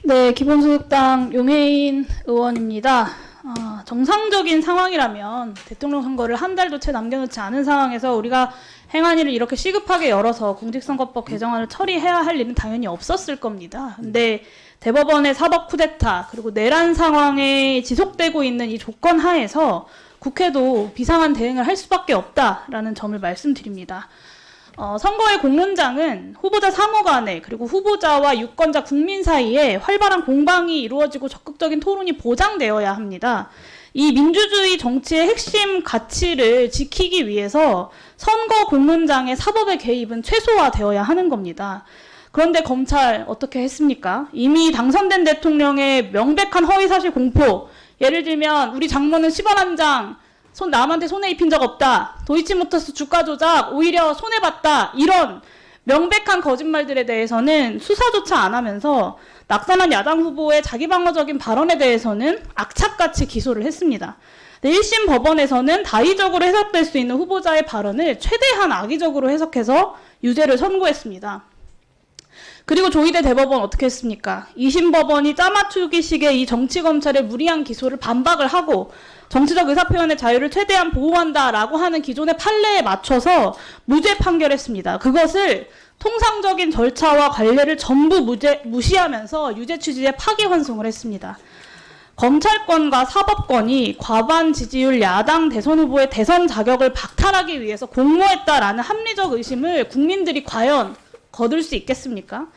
네, 기본소득당 용혜인 의원입니다. 정상적인 상황이라면 대통령 선거를 한 달도 채 남겨놓지 않은 상황에서 우리가 행안위를 이렇게 시급하게 열어서 공직선거법 개정안을 처리해야 할 일은 당연히 없었을 겁니다. 근데 대법원의 사법 쿠데타 그리고 내란 상황에 지속되고 있는 이 조건 하에서 국회도 비상한 대응을 할 수밖에 없다라는 점을 말씀드립니다. 선거의 공론장은 후보자 상호 간에 그리고 후보자와 유권자 국민 사이에 활발한 공방이 이루어지고 적극적인 토론이 보장되어야 합니다. 이 민주주의 정치의 핵심 가치를 지키기 위해서 선거 공론장의 사법의 개입은 최소화되어야 하는 겁니다. 그런데 검찰 어떻게 했습니까? 이미 당선된 대통령의 명백한 허위사실 공표, 예를 들면 우리 장모는 10원 한 장 남한테 손해 입힌 적 없다. 도이치모터스 주가 조작 오히려 손해봤다. 이런 명백한 거짓말들에 대해서는 수사조차 안 하면서 낙선한 야당 후보의 자기방어적인 발언에 대해서는 악착같이 기소를 했습니다. 1심 법원에서는 다의적으로 해석될 수 있는 후보자의 발언을 최대한 악의적으로 해석해서 유죄를 선고했습니다. 그리고 조희대 대법원 어떻게 했습니까? 2심 법원이 짜맞추기식의 이 정치검찰의 무리한 기소를 반박을 하고 정치적 의사표현의 자유를 최대한 보호한다라고 하는 기존의 판례에 맞춰서 무죄 판결했습니다. 그것을 통상적인 절차와 관례를 전부 무시하면서 유죄 취지의 파기환송을 했습니다. 검찰권과 사법권이 과반 지지율 야당 대선 후보의 대선 자격을 박탈하기 위해서 공모했다라는 합리적 의심을 국민들이 과연 거둘 수 있겠습니까?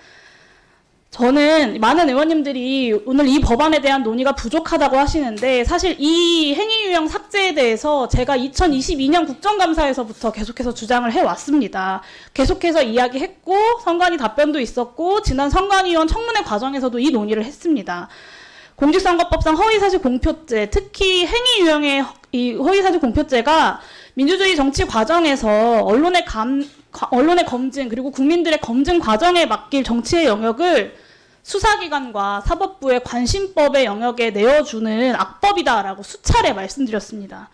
저는 많은 의원님들이 오늘 이 법안에 대한 논의가 부족하다고 하시는데 사실 이 행위 유형 삭제에 대해서 제가 2022년 국정감사에서부터 계속해서 주장을 해왔습니다. 계속해서 이야기했고 선관위 답변도 있었고 지난 선관위원 청문회 과정에서도 이 논의를 했습니다. 공직선거법상 허위사실 공표죄, 특히 행위 유형의 이 허위사실 공표죄가 민주주의 정치 과정에서 언론의 검증 그리고 국민들의 검증 과정에 맡길 정치의 영역을 수사기관과 사법부의 관심법의 영역에 내어주는 악법이다라고 수차례 말씀드렸습니다.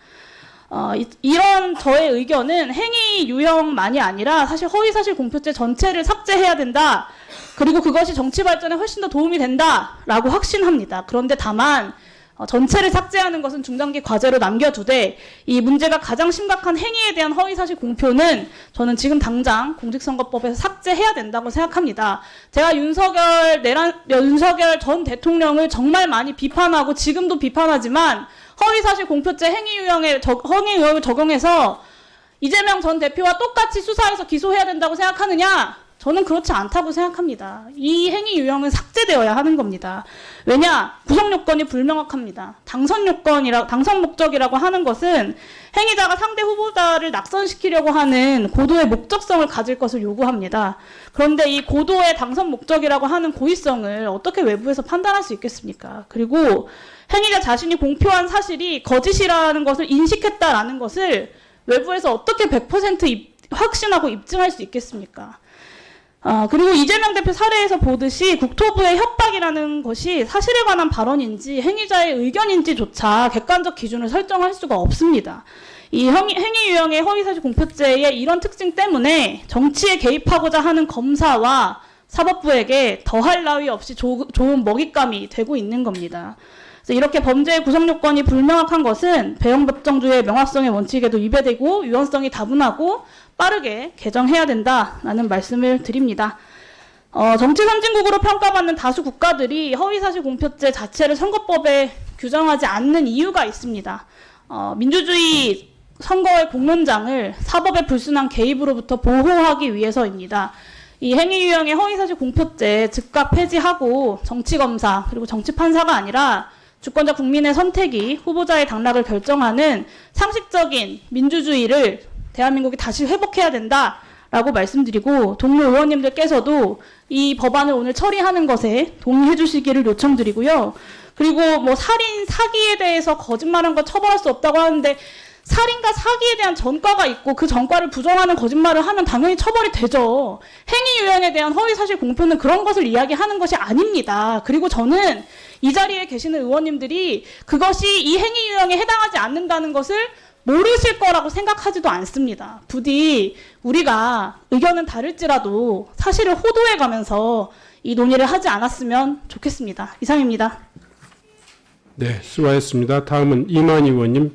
이런 저의 의견은 행위 유형만이 아니라 사실 허위사실 공표죄 전체를 삭제해야 된다. 그리고 그것이 정치 발전에 훨씬 더 도움이 된다라고 확신합니다. 그런데 다만 전체를 삭제하는 것은 중단기 과제로 남겨두되 이 문제가 가장 심각한 행위에 대한 허위사실 공표는 저는 지금 당장 공직선거법에서 삭제해야 된다고 생각합니다. 제가 윤석열 전 대통령을 정말 많이 비판하고 지금도 비판하지만 허위사실 공표죄 행위 유형을 적용해서 이재명 전 대표와 똑같이 수사해서 기소해야 된다고 생각하느냐? 저는 그렇지 않다고 생각합니다. 이 행위 유형은 삭제되어야 하는 겁니다. 왜냐? 구성 요건이 불명확합니다. 당선 목적이라고 하는 것은 행위자가 상대 후보자를 낙선시키려고 하는 고도의 목적성을 가질 것을 요구합니다. 그런데 이 고도의 당선 목적이라고 하는 고의성을 어떻게 외부에서 판단할 수 있겠습니까? 그리고 행위자 자신이 공표한 사실이 거짓이라는 것을 인식했다라는 것을 외부에서 어떻게 100% 확신하고 입증할 수 있겠습니까? 그리고 이재명 대표 사례에서 보듯이 국토부의 협박이라는 것이 사실에 관한 발언인지 행위자의 의견인지조차 객관적 기준을 설정할 수가 없습니다. 이 행위 유형의 허위사실 공표죄의 이런 특징 때문에 정치에 개입하고자 하는 검사와 사법부에게 더할 나위 없이 좋은 먹잇감이 되고 있는 겁니다. 그래서 이렇게 범죄의 구성 요건이 불명확한 것은 배형법정주의 명확성의 원칙에도 위배되고 유연성이 다분하고 빠르게 개정해야 된다라는 말씀을 드립니다. 정치 선진국으로 평가받는 다수 국가들이 허위사실 공표죄 자체를 선거법에 규정하지 않는 이유가 있습니다. 민주주의 선거의 공론장을 사법의 불순한 개입으로부터 보호하기 위해서입니다. 이 행위 유형의 허위사실 공표죄 즉각 폐지하고 정치검사 그리고 정치판사가 아니라 주권자 국민의 선택이 후보자의 당락을 결정하는 상식적인 민주주의를 대한민국이 다시 회복해야 된다라고 말씀드리고 동료 의원님들께서도 이 법안을 오늘 처리하는 것에 동의해 주시기를 요청드리고요. 그리고 뭐 살인, 사기에 대해서 거짓말한 거 처벌할 수 없다고 하는데 살인과 사기에 대한 전과가 있고 그 전과를 부정하는 거짓말을 하면 당연히 처벌이 되죠. 행위 유형에 대한 허위사실 공표는 그런 것을 이야기하는 것이 아닙니다. 그리고 저는 이 자리에 계시는 의원님들이 그것이 이 행위 유형에 해당하지 않는다는 것을 모르실 거라고 생각하지도 않습니다. 부디 우리가 의견은 다를지라도 사실을 호도해 가면서 이 논의를 하지 않았으면 좋겠습니다. 이상입니다. 네, 수고하셨습니다. 다음은 이만희 의원님.